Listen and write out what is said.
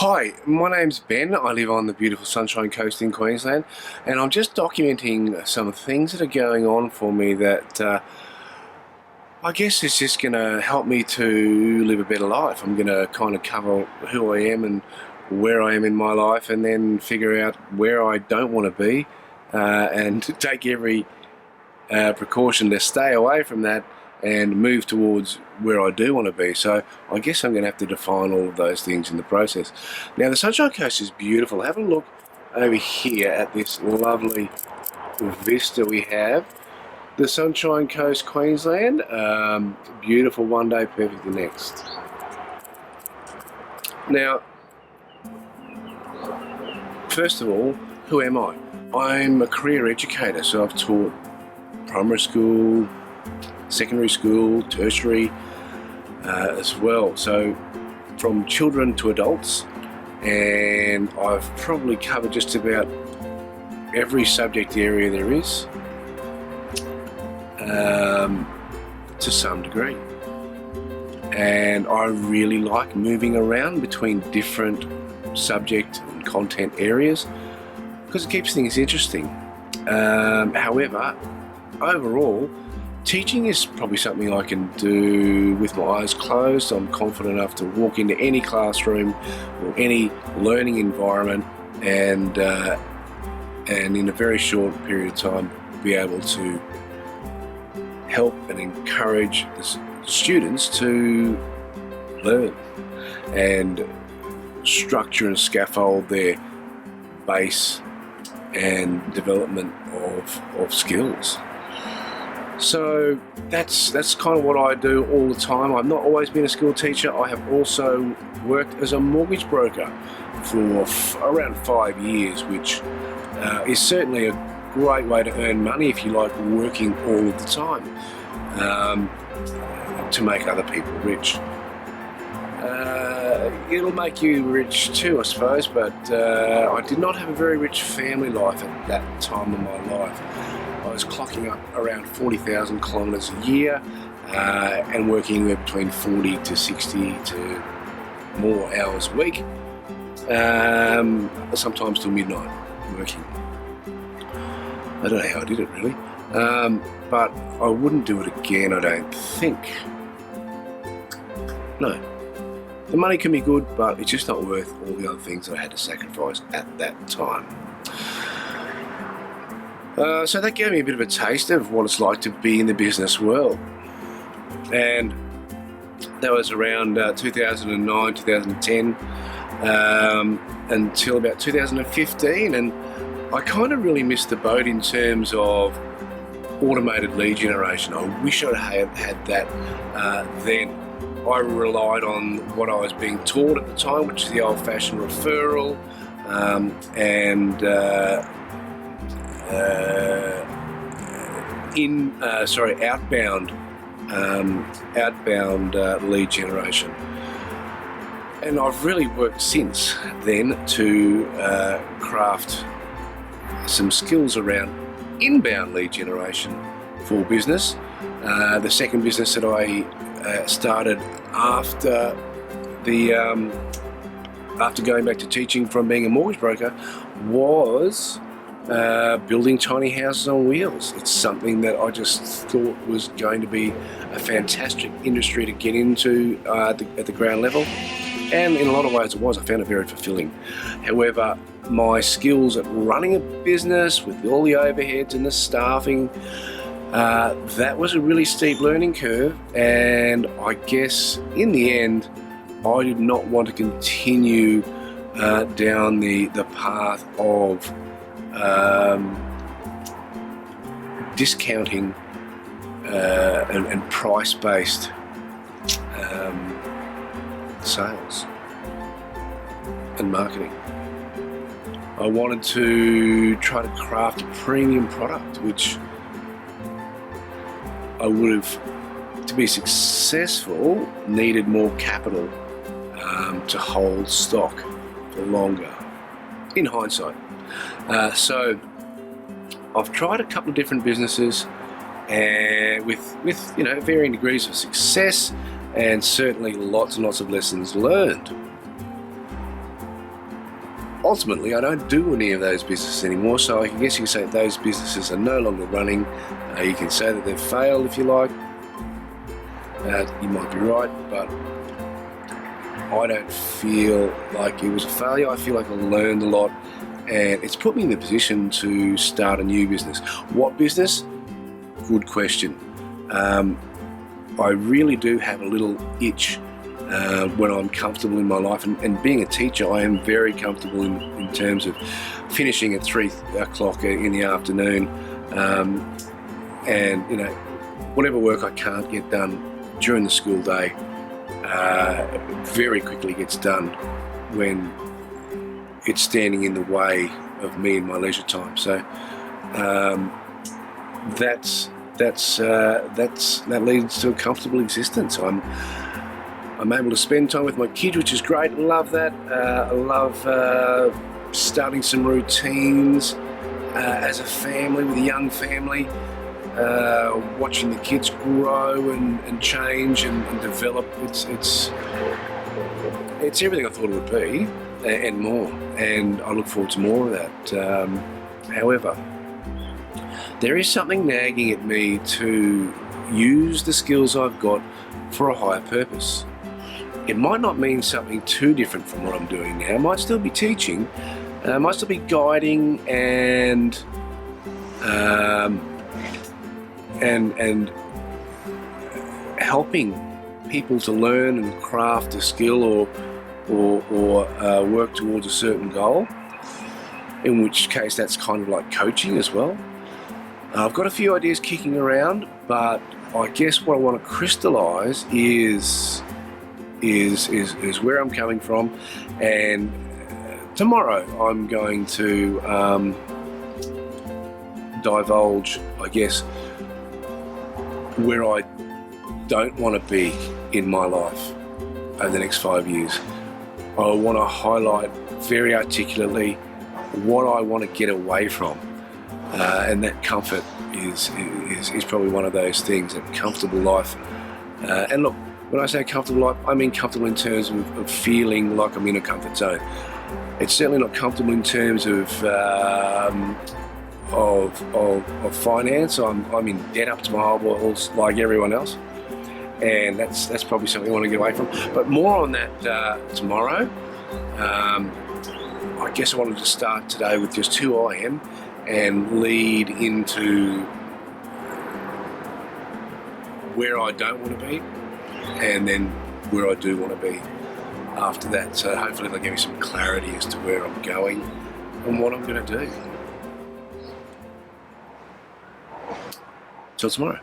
Hi, my name's Ben. I live on the beautiful Sunshine Coast in Queensland, and I'm just documenting some things that are going on for me that I guess is just going to help me to live a better life. I'm going to kind of cover who I am and where I am in my life, and then figure out where I don't want to be, and take every precaution to stay away from that and move towards where I do want to be. So I guess I'm going to have to define all of those things in the process. Now, the Sunshine Coast is beautiful. Have a look over here at this lovely vista we have. The Sunshine Coast, Queensland. Beautiful one day, perfect the next. Now, first of all, who am I? I'm a career educator, so I've taught primary school, secondary school, tertiary as well. So from children to adults, and I've probably covered just about every subject area there is to some degree. And I really like moving around between different subject and content areas because it keeps things interesting. However, overall, teaching is probably something I can do with my eyes closed. I'm confident enough to walk into any classroom or any learning environment and in a very short period of time be able to help and encourage the students to learn and structure and scaffold their base and development of skills. So that's kind of what I do all the time. I've not always been a school teacher. I have also worked as a mortgage broker for around 5 years, which is certainly a great way to earn money if you like working all of the time to make other people rich. It'll make you rich too, I suppose, but I did not have a very rich family life at that time of my life. I was clocking up around 40,000 kilometres a year and working between 40 to 60 to more hours a week, sometimes till midnight working. I don't know how I did it really, but I wouldn't do it again, I don't think. No. The money can be good, but it's just not worth all the other things that I had to sacrifice at that time. So that gave me a bit of a taste of what it's like to be in the business world. And that was around 2009, 2010, until about 2015. And I kind of really missed the boat in terms of automated lead generation. I wish I'd had that then. I relied on what I was being taught at the time, which is the old-fashioned referral and outbound lead generation. And I've really worked since then to craft some skills around inbound lead generation for business. The second business that I started after going back to teaching from being a mortgage broker was building tiny houses on wheels. It's something that I just thought was going to be a fantastic industry to get into at the ground level, and in a lot of ways it was. I found it very fulfilling. However, my skills at running a business with all the overheads and the staffing, that was a really steep learning curve, and I guess in the end I did not want to continue down the path of discounting and price-based sales and marketing. I wanted to try to craft a premium product, which I would have, to be successful, needed more capital to hold stock for longer, in hindsight. So I've tried a couple of different businesses and with varying degrees of success and certainly lots and lots of lessons learned. ultimately, I don't do any of those businesses anymore, so I guess you could say those businesses are no longer running. You can say that they've failed if you like. You might be right, but I don't feel like it was a failure. I feel like I learned a lot, and it's put me in the position to start a new business. What business? Good question. I really do have a little itch when I'm comfortable in my life, and being a teacher, I am very comfortable in terms of finishing at 3 o'clock in the afternoon, and whatever work I can't get done during the school day very quickly gets done when it's standing in the way of me in my leisure time. So that leads to a comfortable existence. I'm able to spend time with my kids, which is great. I love that. I love starting some routines as a family, with a young family, watching the kids grow and change and develop. It's everything I thought it would be and more, and I look forward to more of that. However, there is something nagging at me to use the skills I've got for a higher purpose. It might not mean something too different from what I'm doing now. I might still be teaching, I might still be guiding and helping people to learn and craft a skill or work towards a certain goal, in which case that's kind of like coaching as well. I've got a few ideas kicking around, but I guess what I want to crystallise is where I'm coming from, and tomorrow I'm going to divulge, I guess, where I don't want to be in my life over the next 5 years. I want to highlight very articulately what I want to get away from, and that comfort is probably one of those things, a comfortable life. And look, when I say comfortable life, I mean comfortable in terms of feeling like I'm in a comfort zone. It's certainly not comfortable in terms of finance. I'm in debt up to my eyeballs like everyone else, and that's probably something I want to get away from. But more on that tomorrow. I guess I wanted to start today with just who I am and lead into where I don't want to be, and then where I do want to be after that. So hopefully they'll give me some clarity as to where I'm going and what I'm going to do. Till tomorrow.